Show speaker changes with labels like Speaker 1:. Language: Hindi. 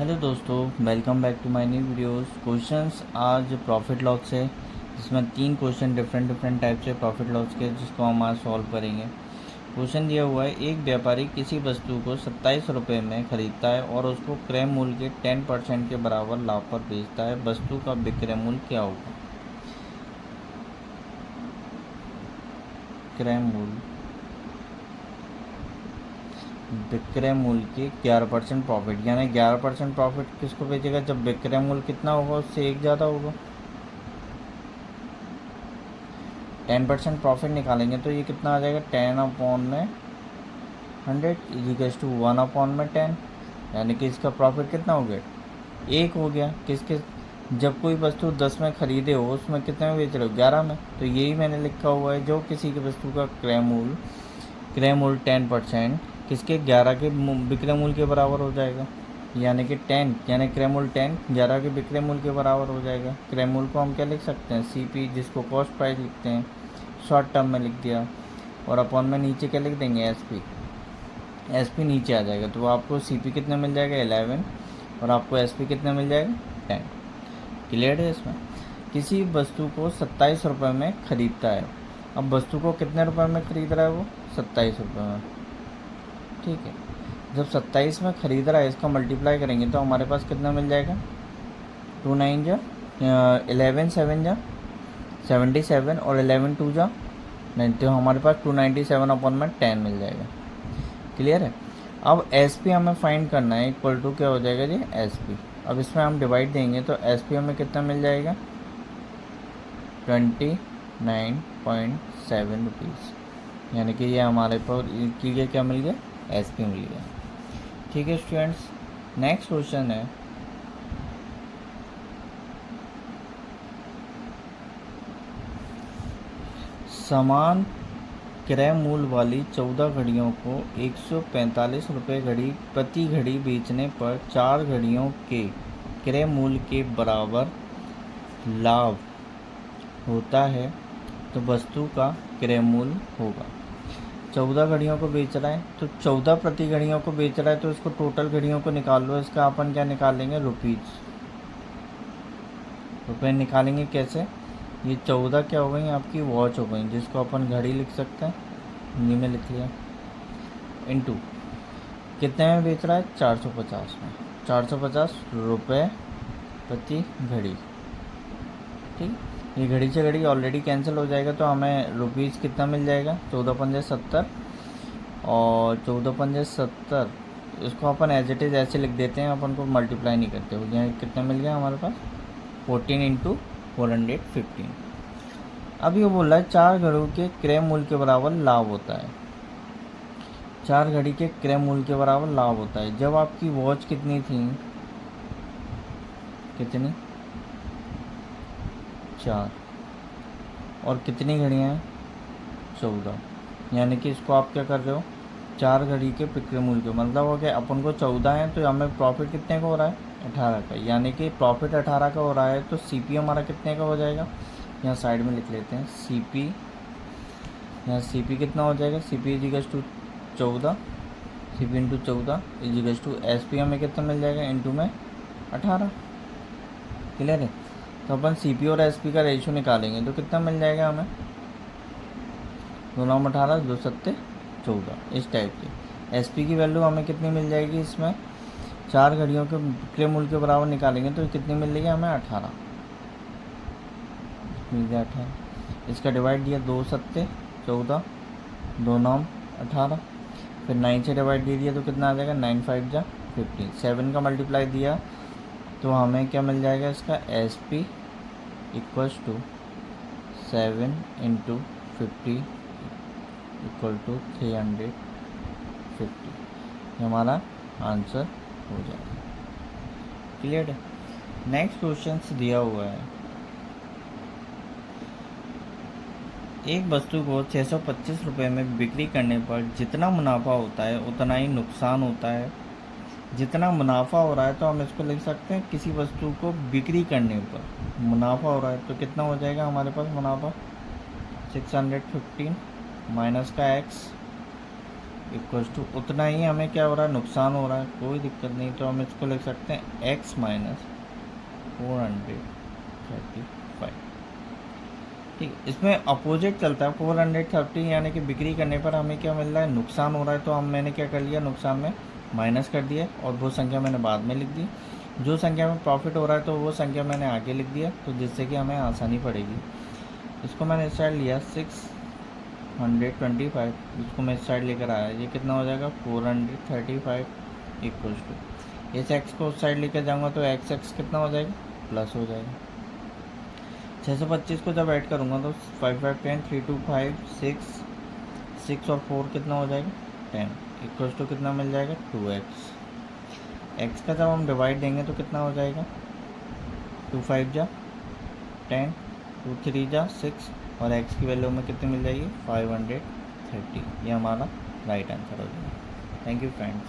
Speaker 1: हेलो दोस्तों, welcome back to my new videos. Questions आज प्रॉफिट लॉस है, जिसमें 3 क्वेश्चन डिफरेंट टाइप से प्रॉफिट लॉस के, जिसको हम आज सॉल्व करेंगे। क्वेश्चन दिया हुआ है, एक व्यापारी किसी वस्तु को 27 रुपये में खरीदता है और उसको क्रय मूल्य के 10% के बराबर लाभ पर बेचता है। वस्तु का विक्रय मूल्य क्या होगा? विक्रय मूल्य के 11% प्रॉफिट, यानी 11% प्रॉफिट किसको बेचेगा? जब विक्रय मूल्य कितना होगा, उससे एक ज़्यादा होगा। 10% प्रॉफिट निकालेंगे तो ये कितना आ जाएगा? 10/100 इजिकल्स टू 1/10, यानी कि इसका प्रॉफिट कितना हो गया? 1 हो गया। किसके? जब कोई वस्तु 10 में खरीदे हो, उसमें कितने में बेच रहे हो? 11 में। तो यही मैंने लिखा हुआ है, जो किसी की वस्तु का क्रय मूल्य 10% किसके? 11 के विक्रय मूल्य के बराबर हो जाएगा, यानी कि 10, यानी क्रय मूल्य 10 11 के विक्रय मूल्य के बराबर हो जाएगा। क्रय मूल्य को हम क्या लिख सकते हैं? CP, जिसको कॉस्ट प्राइस लिखते हैं, शॉर्ट टर्म में लिख दिया, और अपॉन में नीचे क्या लिख देंगे? SP नीचे आ जाएगा, तो आपको CP कितना मिल जाएगा? 11, और आपको SP कितना मिल जाएगा? 10। क्लियर है? इसमें किसी वस्तु को 27 रुपये में खरीदता है। अब वस्तु को कितने रुपए में खरीद रहा है वो? 27 रुपये में। ठीक है, जब 27 में खरीद रहा है, इसका मल्टीप्लाई करेंगे तो हमारे पास कितना मिल जाएगा? 2 9 जा 11 7 जा 77, और 11 2 जा 9, तो हमारे पास 297/10 मिल जाएगा। क्लियर है? अब SP हमें फाइंड करना है, इक्वल टू क्या हो जाएगा जी? SP। अब इसमें हम डिवाइड देंगे तो SP हमें कितना मिल जाएगा? 29.7 रुपीज़, यानी कि ये हमारे पर ये क्या मिल गया? SP मिल गया। ठीक है स्टूडेंट्स, नेक्स्ट क्वेश्चन है, समान क्रय मूल्य वाली 14 घड़ियों को 145 रुपये घड़ी प्रति घड़ी बेचने पर 4 घड़ियों के क्रय मूल्य के बराबर लाभ होता है, तो वस्तु का क्रय मूल्य होगा। 14 घड़ियों को बेच रहा है, तो 14 प्रति घड़ियों को बेच रहा है, तो इसको टोटल घड़ियों को निकाल लो। इसका अपन क्या निकालेंगे? रुपये निकालेंगे। कैसे? ये 14 क्या हो गई? आपकी वॉच हो गई, जिसको अपन घड़ी लिख सकते हैं, हिंदी में लिख लिया, इनटू कितने में बेच रहा है? 450 में। 450 रुपये प्रति घड़ी। ठीक, ये घड़ी से घड़ी ऑलरेडी कैंसिल हो जाएगा, तो हमें रुपीज़ कितना मिल जाएगा? 14×5 = 70, और 14×5 = 70, इसको अपन एज इट इज़ ऐसे लिख देते हैं, अपन को मल्टीप्लाई नहीं करते हो। यहाँ कितना मिल गया हमारे पास? 14 × 415। अब ये बोल रहा है 4 घड़ियों के क्रय मूल्य के बराबर लाभ होता है। 4 घड़ी के क्रय मूल्य के बराबर लाभ होता है। जब आपकी वॉच कितनी थी? कितनी? 4, और कितनी घड़ियाँ हैं? 14, यानी कि इसको आप क्या कर रहे हो? 4 घड़ी के विक्रय मूल्य के, मतलब हो गया अपन को 14 है, तो हमें प्रॉफिट कितने का हो रहा है? 18 का, यानी कि प्रॉफिट 18 का हो रहा है, तो CP हमारा कितने का हो जाएगा? यहाँ साइड में लिख लेते हैं CP। यहाँ CP कितना हो जाएगा? CP equals to 14, CP into 14 equals to SP हमें कितना मिल जाएगा? इंटू में 18। क्लियर है? तो अपन CP और SP का रेशियो निकालेंगे तो कितना मिल जाएगा हमें? 2 9 18, 2 7 14, इस टाइप की। SP की वैल्यू हमें कितनी मिल जाएगी? इसमें 4 घड़ियों के विक्रय मूल्य के बराबर निकालेंगे तो कितनी मिलेगी हमें? 18 मिल गया। 18, इसका डिवाइड दिया 2 7 14, 2 9 18, फिर 9 से डिवाइड दे दिया तो कितना आ जाएगा? 9 5 = 15। 7 का मल्टीप्लाई दिया तो हमें क्या मिल जाएगा? इसका SP equals to 7 × 50 equal to 350। ये हमारा आंसर हो जाएगा। क्लियर है? नेक्स्ट क्वेश्चन दिया हुआ है, एक वस्तु को 625 रुपये में बिक्री करने पर जितना मुनाफा होता है उतना ही नुकसान होता है। जितना मुनाफा हो रहा है, तो हम इसको लिख सकते हैं, किसी वस्तु को बिक्री करने पर मुनाफा हो रहा है, तो कितना हो जाएगा हमारे पास मुनाफा? 615 माइनस का x इक्वल्स टू उतना ही हमें क्या हो रहा है, नुकसान हो रहा है, कोई दिक्कत नहीं। तो हम इसको लिख सकते हैं x माइनस 435। ठीक, इसमें अपोजिट चलता है। 430 यानी कि बिक्री करने पर हमें क्या मिल रहा है, नुकसान हो रहा है। तो हम मैंने क्या कर लिया, नुकसान में माइनस कर दिया और वो संख्या मैंने बाद में लिख दी। जो संख्या में प्रॉफिट हो रहा है तो वो संख्या मैंने आगे लिख दिया, तो जिससे कि हमें आसानी पड़ेगी। इसको मैंने इस साइड लिया 625, इसको मैं इस साइड लेकर आया, ये कितना हो जाएगा 435 इक्वल्स टू, इस एक्स को उस साइड लेकर जाऊँगा तो एक्स कितना हो जाएगा, प्लस हो जाएगा। 625 को जब ऐड करूँगा तो 5 5 10 3 2 5 6 और 4 कितना हो जाएगा 10 इक्वल्स टू कितना मिल जाएगा 2x। x का जब हम डिवाइड देंगे तो कितना हो जाएगा 2 5 जा 10 2 3 जा 6 और x की वैल्यू में कितनी मिल जाएगी 530। ये हमारा राइट आंसर हो जाएगा। Thank you friends.